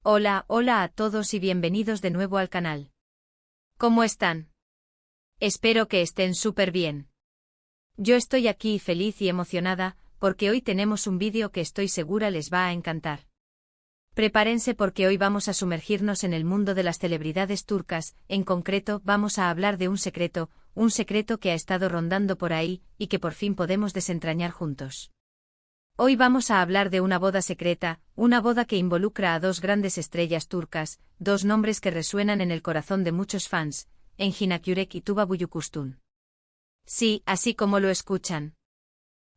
Hola, hola a todos y bienvenidos de nuevo al canal. ¿Cómo están? Espero que estén súper bien. Yo estoy aquí feliz y emocionada, porque hoy tenemos un vídeo que estoy segura les va a encantar. Prepárense porque hoy vamos a sumergirnos en el mundo de las celebridades turcas, en concreto vamos a hablar de un secreto que ha estado rondando por ahí, y que por fin podemos desentrañar juntos. Hoy vamos a hablar de una boda secreta, una boda que involucra a dos grandes estrellas turcas, dos nombres que resuenan en el corazón de muchos fans, Engin Akyürek y Tuba Büyüküstün. Sí, así como lo escuchan.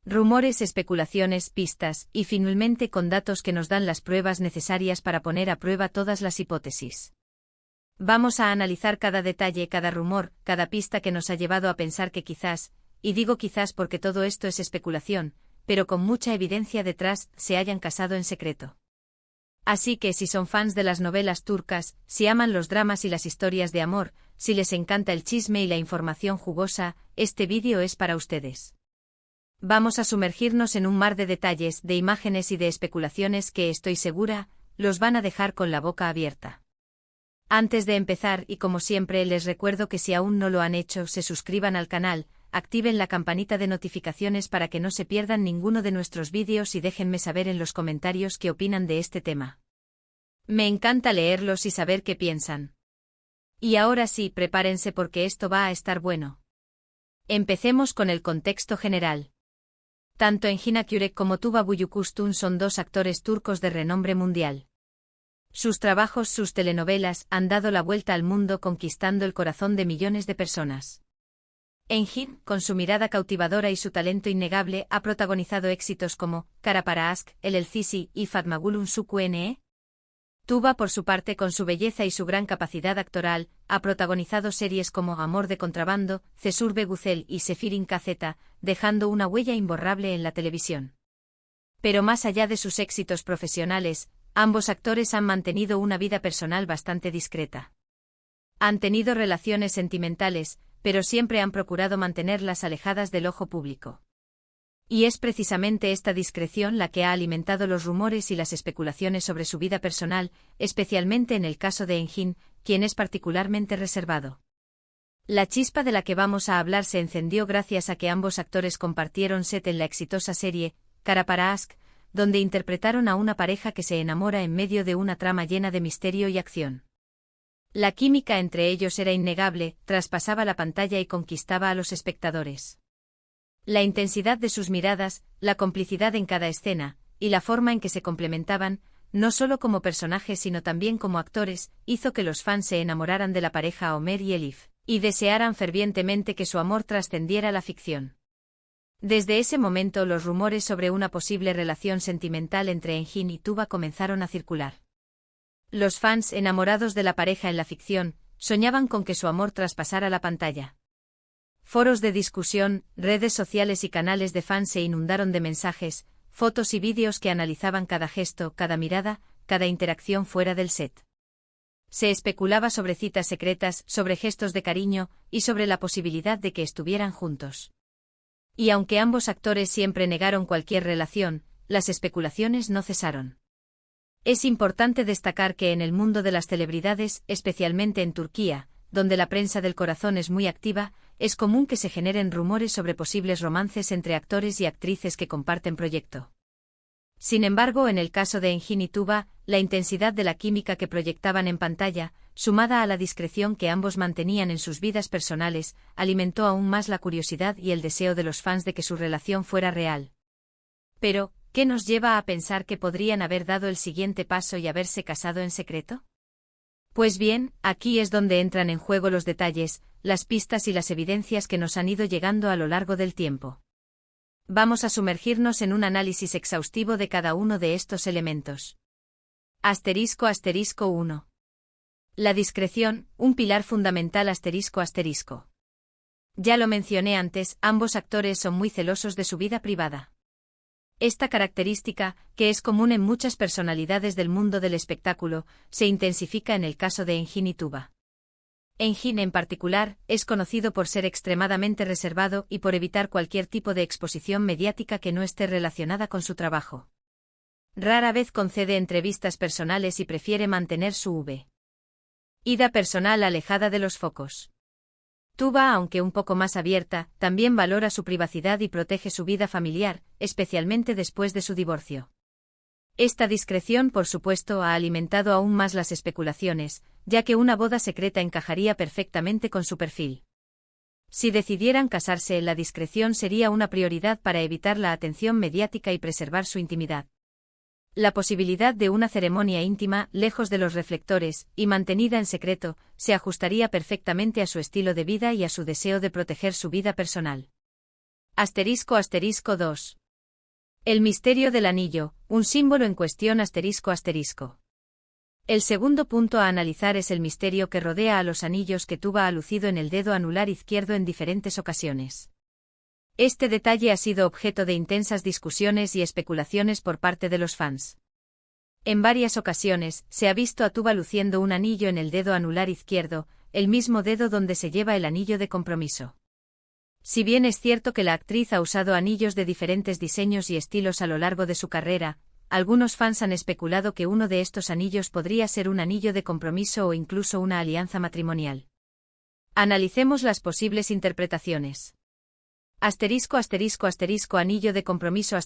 Rumores, especulaciones, pistas, y finalmente con datos que nos dan las pruebas necesarias para poner a prueba todas las hipótesis. Vamos a analizar cada detalle, cada rumor, cada pista que nos ha llevado a pensar que quizás, y digo quizás porque todo esto es especulación, pero con mucha evidencia detrás, se hayan casado en secreto. Así que si son fans de las novelas turcas, si aman los dramas y las historias de amor, si les encanta el chisme y la información jugosa, este vídeo es para ustedes. Vamos a sumergirnos en un mar de detalles, de imágenes y de especulaciones que, estoy segura, los van a dejar con la boca abierta. Antes de empezar, y como siempre les recuerdo que si aún no lo han hecho, se suscriban al canal, activen la campanita de notificaciones para que no se pierdan ninguno de nuestros vídeos y déjenme saber en los comentarios qué opinan de este tema. Me encanta leerlos y saber qué piensan. Y ahora sí, prepárense porque esto va a estar bueno. Empecemos con el contexto general. Tanto Engin Akyürek como Tuba Büyüküstün son dos actores turcos de renombre mundial. Sus trabajos, sus telenovelas, han dado la vuelta al mundo conquistando el corazón de millones de personas. Engin, con su mirada cautivadora y su talento innegable, ha protagonizado éxitos como Kara para Aşk, El Elçisi y Fatma Gül'ün Suçu. Tuba, por su parte, con su belleza y su gran capacidad actoral, ha protagonizado series como Amor de contrabando, Cesur Güzel y Sefirin KZ, dejando una huella imborrable en la televisión. Pero más allá de sus éxitos profesionales, ambos actores han mantenido una vida personal bastante discreta. Han tenido relaciones sentimentales, pero siempre han procurado mantenerlas alejadas del ojo público. Y es precisamente esta discreción la que ha alimentado los rumores y las especulaciones sobre su vida personal, especialmente en el caso de Engin, quien es particularmente reservado. La chispa de la que vamos a hablar se encendió gracias a que ambos actores compartieron set en la exitosa serie Kara para Aşk, donde interpretaron a una pareja que se enamora en medio de una trama llena de misterio y acción. La química entre ellos era innegable, traspasaba la pantalla y conquistaba a los espectadores. La intensidad de sus miradas, la complicidad en cada escena, y la forma en que se complementaban, no solo como personajes sino también como actores, hizo que los fans se enamoraran de la pareja Ömer y Elif, y desearan fervientemente que su amor trascendiera la ficción. Desde ese momento los rumores sobre una posible relación sentimental entre Engin y Tuba comenzaron a circular. Los fans, enamorados de la pareja en la ficción, soñaban con que su amor traspasara la pantalla. Foros de discusión, redes sociales y canales de fans se inundaron de mensajes, fotos y vídeos que analizaban cada gesto, cada mirada, cada interacción fuera del set. Se especulaba sobre citas secretas, sobre gestos de cariño, y sobre la posibilidad de que estuvieran juntos. Y aunque ambos actores siempre negaron cualquier relación, las especulaciones no cesaron. Es importante destacar que en el mundo de las celebridades, especialmente en Turquía, donde la prensa del corazón es muy activa, es común que se generen rumores sobre posibles romances entre actores y actrices que comparten proyecto. Sin embargo, en el caso de Engin y Tuba, la intensidad de la química que proyectaban en pantalla, sumada a la discreción que ambos mantenían en sus vidas personales, alimentó aún más la curiosidad y el deseo de los fans de que su relación fuera real. Pero, ¿qué nos lleva a pensar que podrían haber dado el siguiente paso y haberse casado en secreto? Pues bien, aquí es donde entran en juego los detalles, las pistas y las evidencias que nos han ido llegando a lo largo del tiempo. Vamos a sumergirnos en un análisis exhaustivo de cada uno de estos elementos. Asterisco 1. La discreción, un pilar fundamental ***. Ya lo mencioné antes, ambos actores son muy celosos de su vida privada. Esta característica, que es común en muchas personalidades del mundo del espectáculo, se intensifica en el caso de Engin y Tuba. Engin en particular, es conocido por ser extremadamente reservado y por evitar cualquier tipo de exposición mediática que no esté relacionada con su trabajo. Rara vez concede entrevistas personales y prefiere mantener su vida personal alejada de los focos. Tuba, aunque un poco más abierta, también valora su privacidad y protege su vida familiar, especialmente después de su divorcio. Esta discreción, por supuesto, ha alimentado aún más las especulaciones, ya que una boda secreta encajaría perfectamente con su perfil. Si decidieran casarse, la discreción sería una prioridad para evitar la atención mediática y preservar su intimidad. La posibilidad de una ceremonia íntima, lejos de los reflectores, y mantenida en secreto, se ajustaría perfectamente a su estilo de vida y a su deseo de proteger su vida personal. ***2. El misterio del anillo, un símbolo en cuestión ***. El segundo punto a analizar es el misterio que rodea a los anillos que Tuba ha lucido en el dedo anular izquierdo en diferentes ocasiones. Este detalle ha sido objeto de intensas discusiones y especulaciones por parte de los fans. En varias ocasiones, se ha visto a Tuba luciendo un anillo en el dedo anular izquierdo, el mismo dedo donde se lleva el anillo de compromiso. Si bien es cierto que la actriz ha usado anillos de diferentes diseños y estilos a lo largo de su carrera, algunos fans han especulado que uno de estos anillos podría ser un anillo de compromiso o incluso una alianza matrimonial. Analicemos las posibles interpretaciones. Anillo de compromiso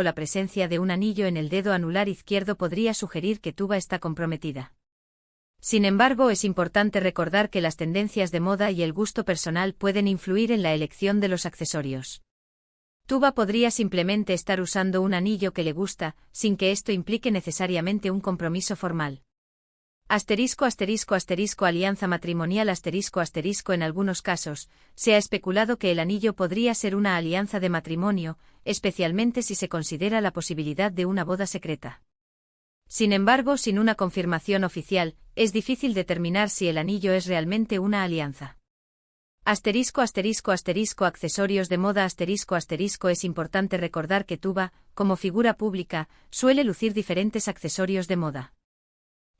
La presencia de un anillo en el dedo anular izquierdo podría sugerir que Tuba está comprometida. Sin embargo, es importante recordar que las tendencias de moda y el gusto personal pueden influir en la elección de los accesorios. Tuba podría simplemente estar usando un anillo que le gusta, sin que esto implique necesariamente un compromiso formal. Alianza matrimonial En algunos casos, se ha especulado que el anillo podría ser una alianza de matrimonio, especialmente si se considera la posibilidad de una boda secreta. Sin embargo, sin una confirmación oficial, es difícil determinar si el anillo es realmente una alianza. Accesorios de moda Es importante recordar que Tuba, como figura pública, suele lucir diferentes accesorios de moda.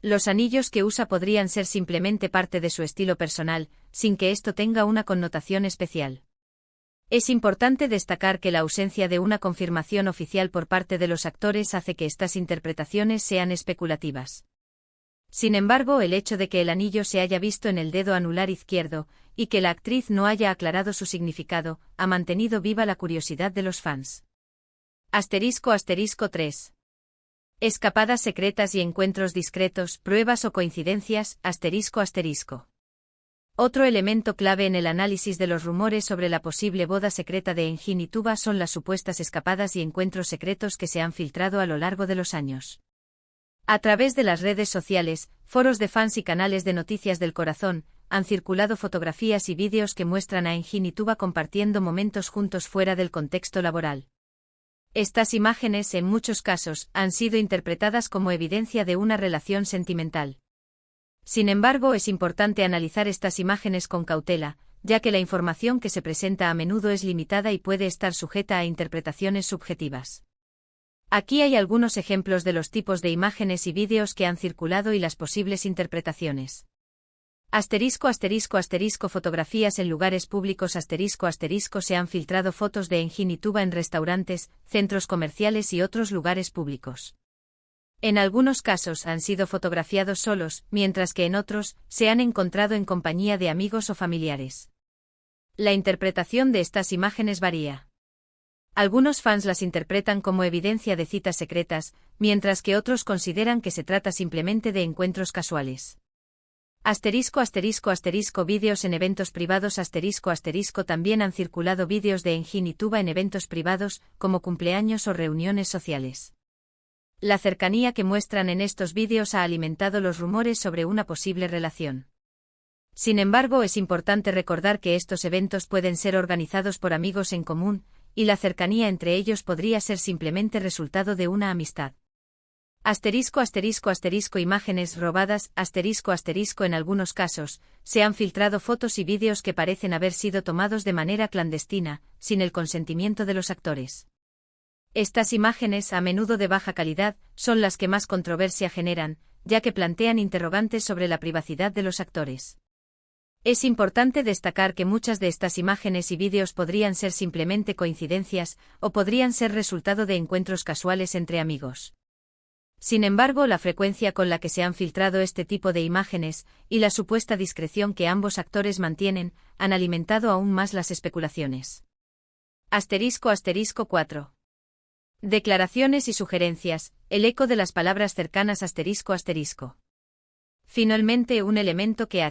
Los anillos que usa podrían ser simplemente parte de su estilo personal, sin que esto tenga una connotación especial. Es importante destacar que la ausencia de una confirmación oficial por parte de los actores hace que estas interpretaciones sean especulativas. Sin embargo, el hecho de que el anillo se haya visto en el dedo anular izquierdo, y que la actriz no haya aclarado su significado, ha mantenido viva la curiosidad de los fans. ***3. Escapadas secretas y encuentros discretos, pruebas o coincidencias, ***. Otro elemento clave en el análisis de los rumores sobre la posible boda secreta de Engin y Tuba son las supuestas escapadas y encuentros secretos que se han filtrado a lo largo de los años. A través de las redes sociales, foros de fans y canales de noticias del corazón, han circulado fotografías y vídeos que muestran a Engin y Tuba compartiendo momentos juntos fuera del contexto laboral. Estas imágenes, en muchos casos, han sido interpretadas como evidencia de una relación sentimental. Sin embargo, es importante analizar estas imágenes con cautela, ya que la información que se presenta a menudo es limitada y puede estar sujeta a interpretaciones subjetivas. Aquí hay algunos ejemplos de los tipos de imágenes y vídeos que han circulado y las posibles interpretaciones. Fotografías en lugares públicos Se han filtrado fotos de Engin y Tuba en restaurantes, centros comerciales y otros lugares públicos. En algunos casos han sido fotografiados solos, mientras que en otros, se han encontrado en compañía de amigos o familiares. La interpretación de estas imágenes varía. Algunos fans las interpretan como evidencia de citas secretas, mientras que otros consideran que se trata simplemente de encuentros casuales. Vídeos en eventos privados También han circulado vídeos de Engin y Tuba en eventos privados, como cumpleaños o reuniones sociales. La cercanía que muestran en estos vídeos ha alimentado los rumores sobre una posible relación. Sin embargo, es importante recordar que estos eventos pueden ser organizados por amigos en común, y la cercanía entre ellos podría ser simplemente resultado de una amistad. Imágenes robadas En algunos casos, se han filtrado fotos y vídeos que parecen haber sido tomados de manera clandestina, sin el consentimiento de los actores. Estas imágenes, a menudo de baja calidad, son las que más controversia generan, ya que plantean interrogantes sobre la privacidad de los actores. Es importante destacar que muchas de estas imágenes y vídeos podrían ser simplemente coincidencias, o podrían ser resultado de encuentros casuales entre amigos. Sin embargo, la frecuencia con la que se han filtrado este tipo de imágenes, y la supuesta discreción que ambos actores mantienen, han alimentado aún más las especulaciones. *** 4. Declaraciones y sugerencias, el eco de las palabras cercanas ***. Finalmente, un elemento que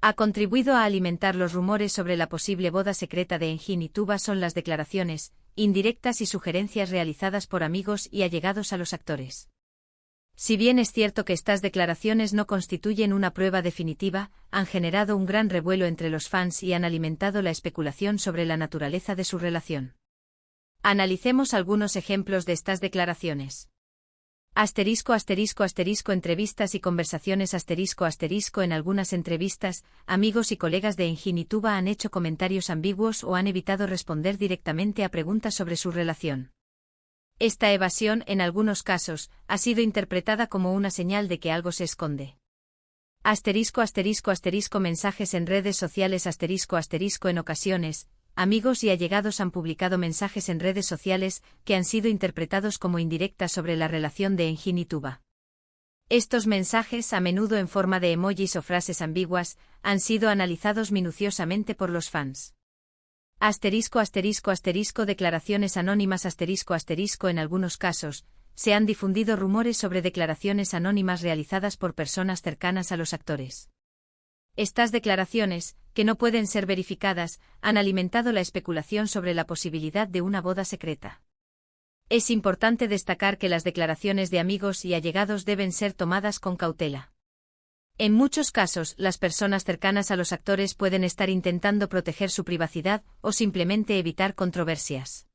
ha contribuido a alimentar los rumores sobre la posible boda secreta de Engin y Tuba son las declaraciones, indirectas y sugerencias realizadas por amigos y allegados a los actores. Si bien es cierto que estas declaraciones no constituyen una prueba definitiva, han generado un gran revuelo entre los fans y han alimentado la especulación sobre la naturaleza de su relación. Analicemos algunos ejemplos de estas declaraciones. Entrevistas y conversaciones En algunas entrevistas, amigos y colegas de Engin y Tuba han hecho comentarios ambiguos o han evitado responder directamente a preguntas sobre su relación. Esta evasión, en algunos casos, ha sido interpretada como una señal de que algo se esconde. Mensajes en redes sociales En ocasiones, amigos y allegados han publicado mensajes en redes sociales que han sido interpretados como indirectas sobre la relación de Engin y Tuba. Estos mensajes, a menudo en forma de emojis o frases ambiguas, han sido analizados minuciosamente por los fans. Declaraciones anónimas En algunos casos, se han difundido rumores sobre declaraciones anónimas realizadas por personas cercanas a los actores. Estas declaraciones, que no pueden ser verificadas, han alimentado la especulación sobre la posibilidad de una boda secreta. Es importante destacar que las declaraciones de amigos y allegados deben ser tomadas con cautela. En muchos casos, las personas cercanas a los actores pueden estar intentando proteger su privacidad o simplemente evitar controversias.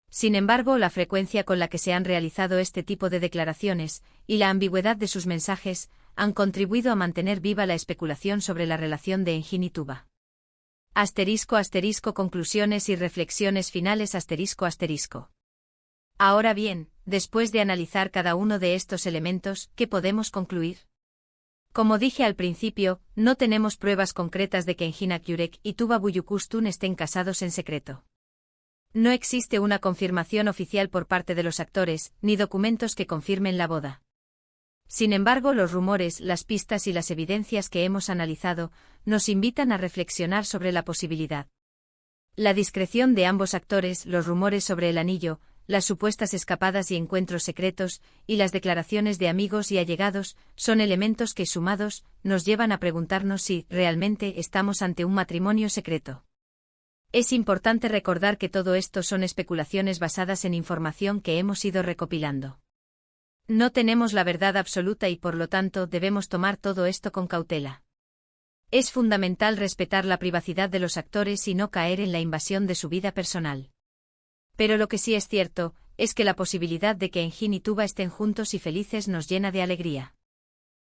Sin embargo, la frecuencia con la que se han realizado este tipo de declaraciones, y la ambigüedad de sus mensajes, han contribuido a mantener viva la especulación sobre la relación de Engin y Tuba. Conclusiones y reflexiones finales Ahora bien, después de analizar cada uno de estos elementos, ¿qué podemos concluir? Como dije al principio, no tenemos pruebas concretas de que Engin Akyurek y Tuba Büyüküstün estén casados en secreto. No existe una confirmación oficial por parte de los actores, ni documentos que confirmen la boda. Sin embargo, los rumores, las pistas y las evidencias que hemos analizado, nos invitan a reflexionar sobre la posibilidad. La discreción de ambos actores, los rumores sobre el anillo, las supuestas escapadas y encuentros secretos, y las declaraciones de amigos y allegados, son elementos que, sumados, nos llevan a preguntarnos si, realmente, estamos ante un matrimonio secreto. Es importante recordar que todo esto son especulaciones basadas en información que hemos ido recopilando. No tenemos la verdad absoluta y por lo tanto debemos tomar todo esto con cautela. Es fundamental respetar la privacidad de los actores y no caer en la invasión de su vida personal. Pero lo que sí es cierto, es que la posibilidad de que Engin y Tuba estén juntos y felices nos llena de alegría.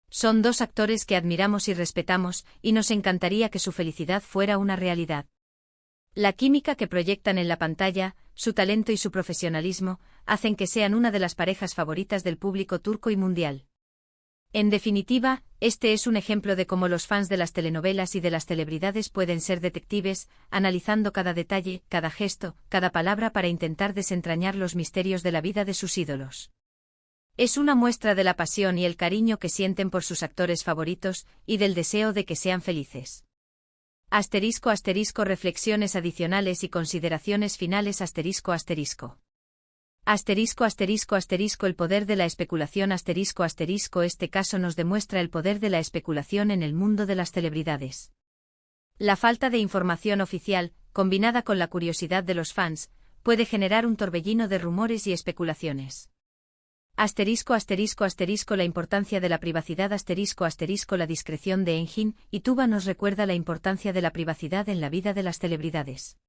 Son dos actores que admiramos y respetamos, y nos encantaría que su felicidad fuera una realidad. La química que proyectan en la pantalla, su talento y su profesionalismo, hacen que sean una de las parejas favoritas del público turco y mundial. En definitiva, este es un ejemplo de cómo los fans de las telenovelas y de las celebridades pueden ser detectives, analizando cada detalle, cada gesto, cada palabra para intentar desentrañar los misterios de la vida de sus ídolos. Es una muestra de la pasión y el cariño que sienten por sus actores favoritos, y del deseo de que sean felices. Reflexiones adicionales y consideraciones finales El poder de la especulación Este caso nos demuestra el poder de la especulación en el mundo de las celebridades. La falta de información oficial, combinada con la curiosidad de los fans, puede generar un torbellino de rumores y especulaciones. La importancia de la privacidad La discreción de Engin y Tuba nos recuerda la importancia de la privacidad en la vida de las celebridades.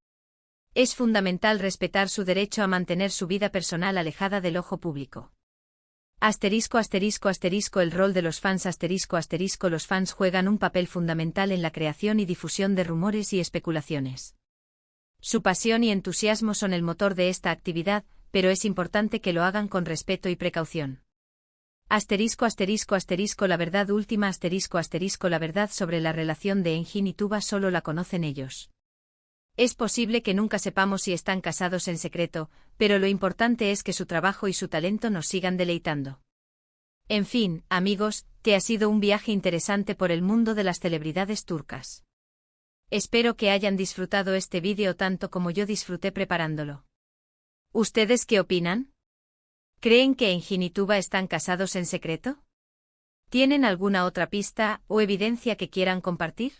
Es fundamental respetar su derecho a mantener su vida personal alejada del ojo público. El rol de los fans Los fans juegan un papel fundamental en la creación y difusión de rumores y especulaciones. Su pasión y entusiasmo son el motor de esta actividad, pero es importante que lo hagan con respeto y precaución. Asterisco asterisco asterisco la verdad última asterisco asterisco la verdad sobre la relación de Engin y Tuba solo la conocen ellos. Es posible que nunca sepamos si están casados en secreto, pero lo importante es que su trabajo y su talento nos sigan deleitando. En fin, amigos, que ha sido un viaje interesante por el mundo de las celebridades turcas. Espero que hayan disfrutado este vídeo tanto como yo disfruté preparándolo. ¿Ustedes qué opinan? ¿Creen que Engin y Tuba están casados en secreto? ¿Tienen alguna otra pista o evidencia que quieran compartir?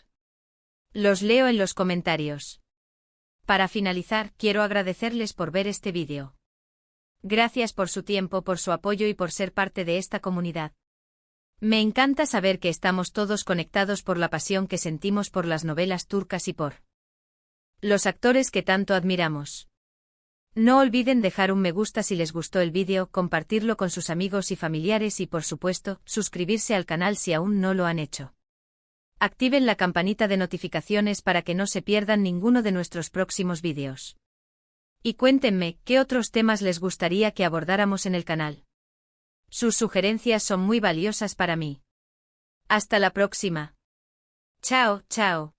Los leo en los comentarios. Para finalizar, quiero agradecerles por ver este vídeo. Gracias por su tiempo, por su apoyo y por ser parte de esta comunidad. Me encanta saber que estamos todos conectados por la pasión que sentimos por las novelas turcas y por los actores que tanto admiramos. No olviden dejar un me gusta si les gustó el vídeo, compartirlo con sus amigos y familiares y por supuesto, suscribirse al canal si aún no lo han hecho. Activen la campanita de notificaciones para que no se pierdan ninguno de nuestros próximos vídeos. Y cuéntenme, ¿qué otros temas les gustaría que abordáramos en el canal? Sus sugerencias son muy valiosas para mí. Hasta la próxima. Chao, chao.